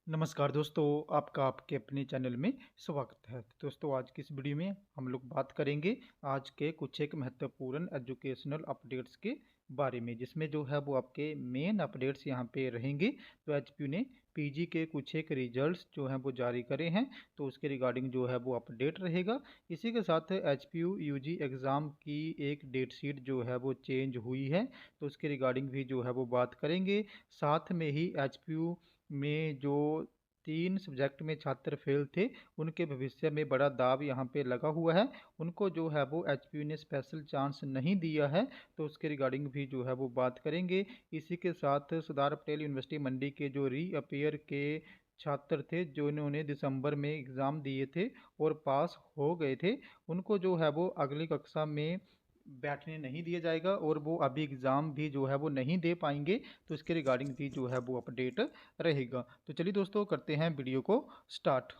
नमस्कार दोस्तों, आपका आपके अपने चैनल में स्वागत है। तो दोस्तों, आज की इस वीडियो में हम लोग बात करेंगे आज के कुछ एक महत्वपूर्ण एजुकेशनल अपडेट्स के बारे में, जिसमें जो है वो आपके मेन अपडेट्स यहाँ पे रहेंगे। तो एचपीयू ने पीजी के कुछ एक रिजल्ट्स जो हैं वो जारी करे हैं, तो उसके रिगार्डिंग जो है वो अपडेट रहेगा। इसी के साथ एचपीयू यूजी एग्ज़ाम की एक डेट शीट जो है वो चेंज हुई है, तो उसके रिगार्डिंग भी जो है वो बात करेंगे। साथ में ही एचपीयू में जो 3 सब्जेक्ट में छात्र फेल थे, उनके भविष्य में बड़ा दाव यहाँ पे लगा हुआ है। उनको जो है वो एचपीयू ने स्पेशल चांस नहीं दिया है, तो उसके रिगार्डिंग भी जो है वो बात करेंगे। इसी के साथ सरदार पटेल यूनिवर्सिटी मंडी के जो रीअपियर के छात्र थे, जो इन्होंने दिसंबर में एग्ज़ाम दिए थे और पास हो गए थे, उनको जो है वो अगली कक्षा में बैठने नहीं दिया जाएगा और वो अभी एग्ज़ाम भी जो है वो नहीं दे पाएंगे। तो इसके रिगार्डिंग भी जो है वो अपडेट रहेगा। तो चलिए दोस्तों, करते हैं वीडियो को स्टार्ट।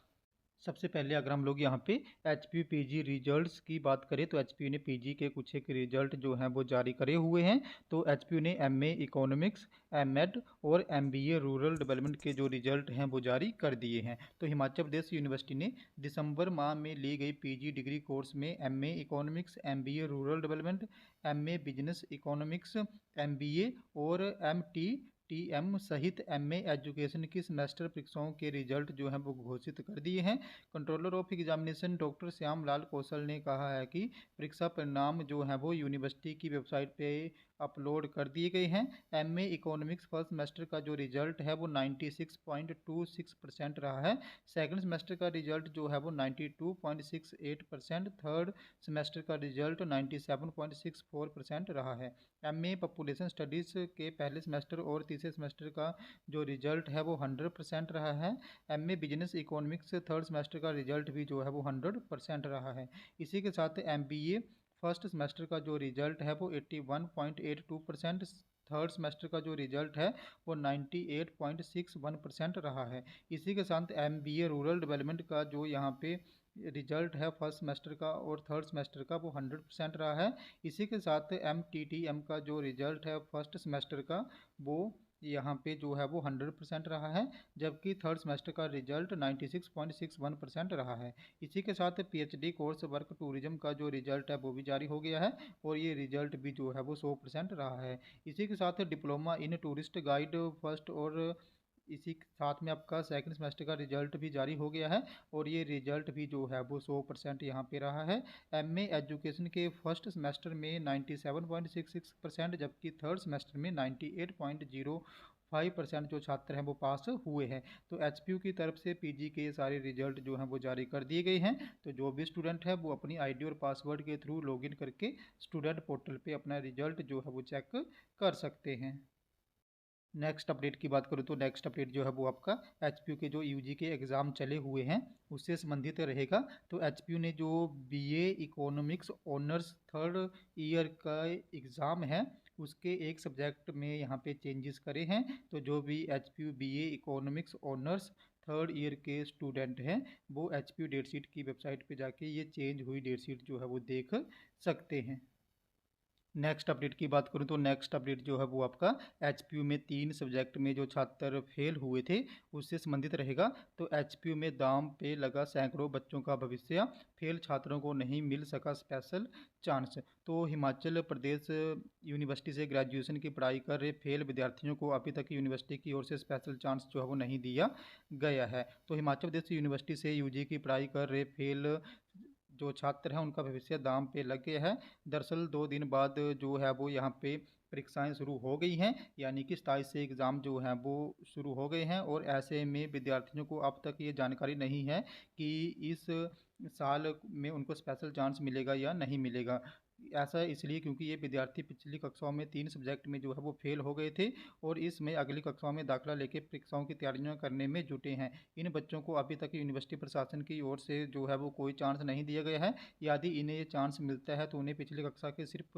सबसे पहले अगर हम लोग यहाँ पे H P P G results की बात करें, तो एच पी ने पी जी के कुछ एक रिजल्ट जो हैं वो जारी करे हुए हैं। तो एच पी ने M A economics, M Ed और M B A rural development के जो रिजल्ट हैं वो जारी कर दिए हैं। तो हिमाचल प्रदेश यूनिवर्सिटी ने दिसंबर माह में ली गई पी जी डिग्री कोर्स में M A economics, M B A rural development, M A business economics, M B A और एम टी एम सहित एम ए एजुकेशन की सेमेस्टर परीक्षाओं के रिजल्ट जो हैं वो घोषित कर दिए हैं। Controller of examination doctor Shyam Lal Kaushal ने कहा है कि परीक्षा परिणाम जो हैं वो यूनिवर्सिटी की वेबसाइट पे अपलोड कर दिए गए हैं। M A economics first semester का जो रिजल्ट है वो 96.26% रहा है। सेकंड सेमेस्टर का रिजल्ट जो है वो 92.68%, थर्ड सेमेस्टर का रिजल्ट 97.64% रहा है। एम ए पॉपुलेशन स्टडीज़ के पहले सेमेस्टर और तीसरे सेमेस्टर का जो रिजल्ट है वो 100% रहा है। M A business economics third semester का रिजल्ट भी जो है वो 100% रहा है। इसी के साथ एम बी ए फर्स्ट सेमेस्टर का जो रिजल्ट है वो 81.82%, थर्ड सेमेस्टर का जो रिजल्ट है वो 98.61% रहा है। इसी के साथ M B A rural development का जो यहाँ पे रिजल्ट है फर्स्ट सेमेस्टर का और थर्ड सेमेस्टर का वो 100% रहा है। इसी के साथ एम टी टी एम का जो रिजल्ट है फर्स्ट सेमेस्टर का वो यहाँ पे जो है वो 100% रहा है, जबकि थर्ड सेमेस्टर का रिजल्ट 96.61% रहा है। इसी के साथ पीएचडी कोर्स वर्क टूरिज्म का जो रिजल्ट है वो भी जारी हो गया है और ये रिजल्ट भी जो है वो 100% रहा है। इसी के साथ diploma in tourist guide first और इसी के साथ में आपका सेकंड सेमेस्टर का रिजल्ट भी जारी हो गया है और ये रिजल्ट भी जो है वो 100% यहाँ पे रहा है। एम ए एजुकेशन के फर्स्ट सेमेस्टर में 97.66%, जबकि थर्ड सेमेस्टर में 98.05% जो छात्र हैं वो पास हुए हैं। तो एच पी यू की तरफ से पी जी के सारे रिजल्ट जो हैं वो जारी कर दिए गए हैं। तो जो भी स्टूडेंट है वो अपनी आई डी और पासवर्ड के थ्रू लॉगिन करके स्टूडेंट पोर्टल पे अपना रिजल्ट जो है वो चेक कर सकते हैं। नेक्स्ट अपडेट की बात करूँ तो नेक्स्ट अपडेट जो है वो आपका एच पी यू के जो यू जी के एग्ज़ाम चले हुए हैं उससे संबंधित रहेगा। तो एच पी यू ने जो B A economics honours third year का एग्ज़ाम है उसके एक सब्जेक्ट में यहाँ पे चेंजेस करे हैं। तो जो भी H P U B A economics honours third year के स्टूडेंट हैं वो H P U date sheet की वेबसाइट पे जाके ये चेंज हुई डेट शीट जो है वो देख सकते हैं। नेक्स्ट अपडेट की बात करूं तो नेक्स्ट अपडेट जो है वो आपका एच पी यू में 3 सब्जेक्ट में जो छात्र फेल हुए थे उससे संबंधित रहेगा। तो एच पी यू में दांव पे लगा सैकड़ों बच्चों का भविष्य, फेल छात्रों को नहीं मिल सका स्पेशल चांस। तो हिमाचल प्रदेश यूनिवर्सिटी से ग्रेजुएशन की पढ़ाई कर रहे फेल विद्यार्थियों को अभी तक यूनिवर्सिटी की ओर से स्पेशल चांस जो है वो नहीं दिया गया है। तो हिमाचल प्रदेश यूनिवर्सिटी से यूजी की पढ़ाई कर रहे फेल जो छात्र हैं उनका भविष्य दांव पे लग गया है। दरअसल 2 दिन बाद जो है वो यहाँ पे परीक्षाएं शुरू हो गई हैं, यानी कि 27 से एग्ज़ाम जो हैं वो शुरू हो गए हैं और ऐसे में विद्यार्थियों को अब तक ये जानकारी नहीं है कि इस साल में उनको स्पेशल चांस मिलेगा या नहीं मिलेगा। ऐसा इसलिए क्योंकि ये विद्यार्थी पिछली कक्षाओं में 3 सब्जेक्ट में जो है वो फेल हो गए थे और इसमें अगली कक्षाओं में दाखिला लेके परीक्षाओं की तैयारियां करने में जुटे हैं। इन बच्चों को अभी तक यूनिवर्सिटी प्रशासन की ओर से जो है वो कोई चांस नहीं दिया गया है। यदि इन्हें ये चांस मिलता है तो उन्हें पिछली कक्षा के सिर्फ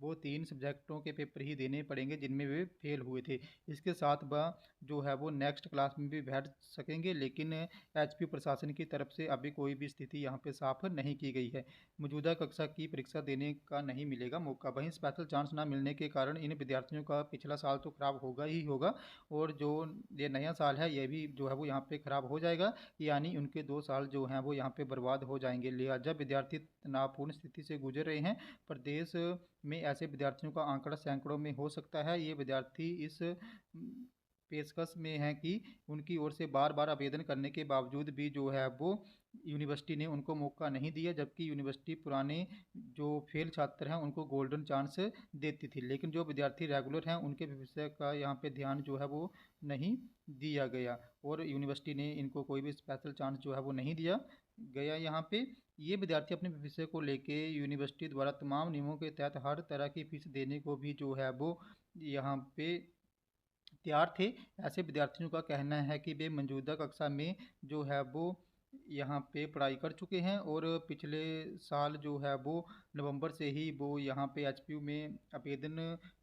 वो 3 सब्जेक्टों के पेपर ही देने पड़ेंगे जिनमें वे फेल हुए थे। इसके साथ वह जो है वो नेक्स्ट क्लास में भी बैठ सकेंगे, लेकिन एचपीयू प्रशासन की तरफ से अभी कोई भी स्थिति यहाँ पे साफ नहीं की गई है। मौजूदा कक्षा की परीक्षा देने का नहीं मिलेगा मौका। वहीं स्पेशल चांस ना मिलने के कारण इन विद्यार्थियों का पिछला साल तो खराब होगा ही होगा, और जो ये नया साल है ये भी जो है वो यहाँ पे खराब हो जाएगा, यानी उनके 2 साल जो हैं वो यहाँ पे बर्बाद हो जाएंगे। लिहाजा विद्यार्थी तनावपूर्ण स्थिति से गुजर रहे हैं। प्रदेश में ऐसे विद्यार्थियों का आंकड़ा सैकड़ों में हो सकता है। ये विद्यार्थी इस पेशकश में हैं कि उनकी ओर से बार बार आवेदन करने के बावजूद भी जो है वो यूनिवर्सिटी ने उनको मौका नहीं दिया, जबकि यूनिवर्सिटी पुराने जो फेल छात्र हैं उनको गोल्डन चांस देती थी। लेकिन जो विद्यार्थी रेगुलर हैं उनके भविष्य का यहाँ पे ध्यान जो है वो नहीं दिया गया, और यूनिवर्सिटी ने इनको कोई भी स्पेशल चांस जो है वो नहीं दिया गया। यहाँ पे ये विद्यार्थी अपने भविष्य को लेके यूनिवर्सिटी द्वारा तमाम नियमों के तहत हर तरह की फीस देने को भी जो है वो यहाँ पे तैयार थे। ऐसे विद्यार्थियों का कहना है कि वे मौजूदा कक्षा में जो है वो यहाँ पे पढ़ाई कर चुके हैं, और पिछले साल जो है वो नवंबर से ही वो यहाँ पे एचपीयू में आवेदन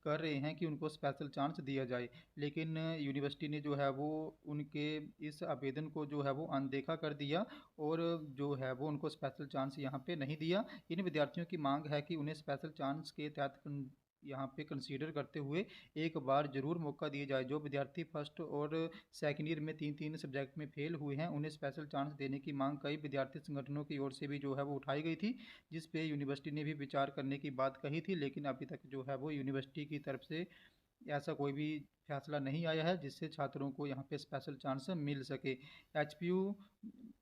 कर रहे हैं कि उनको स्पेशल चांस दिया जाए। लेकिन यूनिवर्सिटी ने जो है वो उनके इस आवेदन को जो है वो अनदेखा कर दिया, और जो है वो उनको स्पेशल चांस यहाँ पे नहीं दिया। इन विद्यार्थियों की मांग है कि उन्हें स्पेशल चांस के तहत यहाँ पे कंसीडर करते हुए एक बार ज़रूर मौका दिया जाए। जो विद्यार्थी फर्स्ट और सेकेंड ईयर में 3-3 सब्जेक्ट में फेल हुए हैं उन्हें स्पेशल चांस देने की मांग कई विद्यार्थी संगठनों की ओर से भी जो है वो उठाई गई थी, जिस पे यूनिवर्सिटी ने भी विचार करने की बात कही थी। लेकिन अभी तक जो है वो यूनिवर्सिटी की तरफ से ऐसा कोई भी फैसला नहीं आया है जिससे छात्रों को यहाँ पे स्पेशल चांस मिल सके। एचपीयू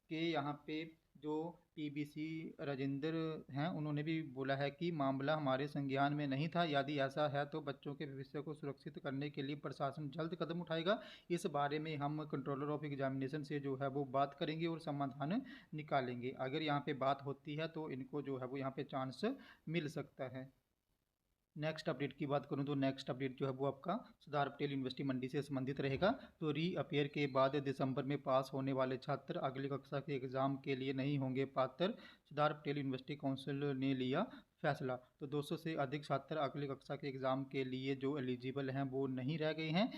के यहाँ पे जो पीबीसी राजेंद्र हैं उन्होंने भी बोला है कि मामला हमारे संज्ञान में नहीं था। यदि ऐसा है तो बच्चों के भविष्य को सुरक्षित करने के लिए प्रशासन जल्द कदम उठाएगा। इस बारे में हम कंट्रोलर ऑफ एग्जामिनेशन से जो है वो बात करेंगे और समाधान निकालेंगे। अगर यहाँ पे बात होती है तो इनको जो है वो यहाँ पे चांस मिल सकता है। नेक्स्ट अपडेट की बात करूं तो नेक्स्ट अपडेट जो है वो आपका सरदार पटेल यूनिवर्सिटी मंडी से संबंधित रहेगा। तो री अपेयर के बाद दिसंबर में पास होने वाले छात्र अगली कक्षा के एग्ज़ाम के लिए नहीं होंगे पात्र। सरदार पटेल यूनिवर्सिटी काउंसिल ने लिया फैसला। तो 200 से अधिक छात्र अगली कक्षा के एग्ज़ाम के लिए जो एलिजिबल हैं वो नहीं रह गए हैं,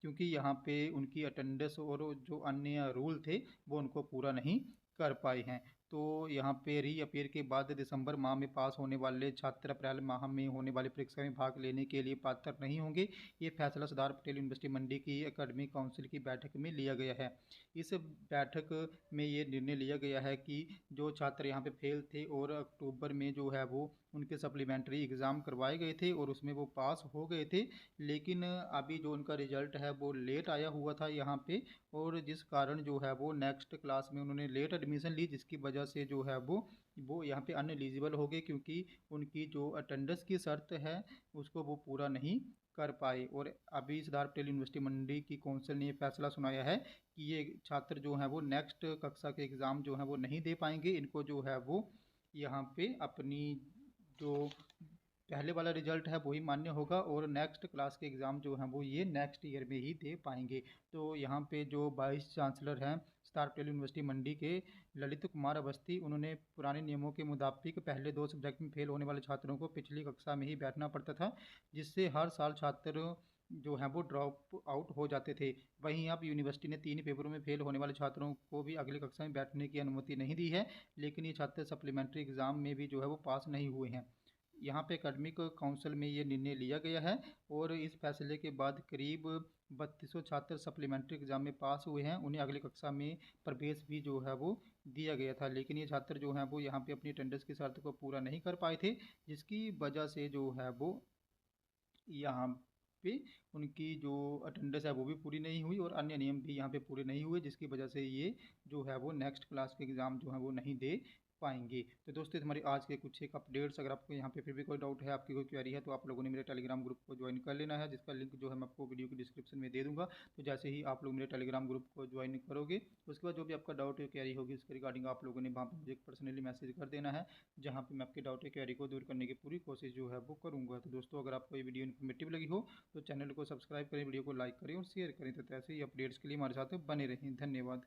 क्योंकि यहाँ पे उनकी अटेंडेंस और जो अन्य रूल थे वो उनको पूरा नहीं कर पाए हैं। तो यहाँ पे री अपेयर के बाद दिसंबर माह में पास होने वाले छात्र अप्रैल माह में होने वाली परीक्षा में भाग लेने के लिए पात्र नहीं होंगे। ये फैसला सरदार पटेल यूनिवर्सिटी मंडी की एकेडमिक काउंसिल की बैठक में लिया गया है। इस बैठक में ये निर्णय लिया गया है कि जो छात्र यहाँ पे फेल थे और अक्टूबर में जो है वो उनके सप्लीमेंट्री एग्ज़ाम करवाए गए थे और उसमें वो पास हो गए थे, लेकिन अभी जो उनका रिजल्ट है वो लेट आया हुआ था यहाँ पे, और जिस कारण जो है वो नेक्स्ट क्लास में उन्होंने लेट एडमिशन ली, जिसकी वजह से जो है वो यहाँ पे अनएलिजिबल हो गए, क्योंकि उनकी जो अटेंडेंस की शर्त है उसको वो पूरा नहीं कर पाए। और अभी सरदार पटेल यूनिवर्सिटी मंडी की काउंसिल ने ये फैसला सुनाया है कि ये छात्र जो हैं वो नेक्स्ट कक्षा के एग्ज़ाम जो हैं वो नहीं दे पाएंगे। इनको जो है वो यहाँ पे अपनी जो पहले वाला रिजल्ट है वही मान्य होगा, और नेक्स्ट क्लास के एग्ज़ाम जो हैं वो ये नेक्स्ट ईयर में ही दे पाएंगे। तो यहाँ पे जो वाइस चांसलर हैं सरदार पटेल यूनिवर्सिटी मंडी के ललित कुमार अवस्थी, उन्होंने पुराने नियमों के मुताबिक पहले 2 सब्जेक्ट में फेल होने वाले छात्रों को पिछली कक्षा में ही बैठना पड़ता था, जिससे हर साल छात्र जो हैं वो ड्रॉप आउट हो जाते थे। वहीं अब यूनिवर्सिटी ने 3 पेपरों में फेल होने वाले छात्रों को भी अगली कक्षा में बैठने की अनुमति नहीं दी है, लेकिन ये छात्र सप्लीमेंट्री एग्ज़ाम में भी जो है वो पास नहीं हुए हैं। यहाँ पे एकेडमिक काउंसिल में ये निर्णय लिया गया है, और इस फैसले के बाद करीब 3200 छात्र सप्लीमेंट्री एग्ज़ाम में पास हुए हैं। उन्हें अगली कक्षा में प्रवेश भी जो है वो दिया गया था, लेकिन ये छात्र जो हैं वो यहाँ पे अपनी अटेंडेंस की शर्त को पूरा नहीं कर पाए थे, जिसकी वजह से जो है वो यहाँ पे उनकी जो अटेंडेंस है वो भी पूरी नहीं हुई और अन्य नियम भी यहाँ पे पूरे नहीं हुए, जिसकी वजह से ये जो है वो नेक्स्ट क्लास के एग्ज़ाम जो है वो नहीं दे पाएंगे। तो दोस्तों हमारी आज के कुछ एक अपडेट्स, अगर आपको यहाँ पे फिर भी कोई डाउट है, आपकी कोई क्वेरी है, तो आप लोगों ने मेरे टेलीग्राम ग्रुप को ज्वाइन कर लेना है, जिसका लिंक जो है मैं आपको वीडियो की डिस्क्रिप्शन में दे दूँगा। तो जैसे ही आप लोग मेरे टेलीग्राम ग्रुप को ज्वाइन करोगे उसके बाद जो भी आपका डाउट या क्वेरी होगी उसके रिगार्डिंग आप लोगों ने वहाँ पर मुझे पर्सनली मैसेज कर देना है, जहाँ पर मैं आपके डाउट या क्वेरी को दूर करने की पूरी कोशिश जो है वो करूँगा। तो दोस्तों अगर आपको ये वीडियो इन्फॉर्मेटिव लगी हो तो चैनल को सब्सक्राइब करें, वीडियो को लाइक करें और शेयर करें। तो ऐसे ही अपडेट्स के लिए हमारे साथ बने रहें। धन्यवाद।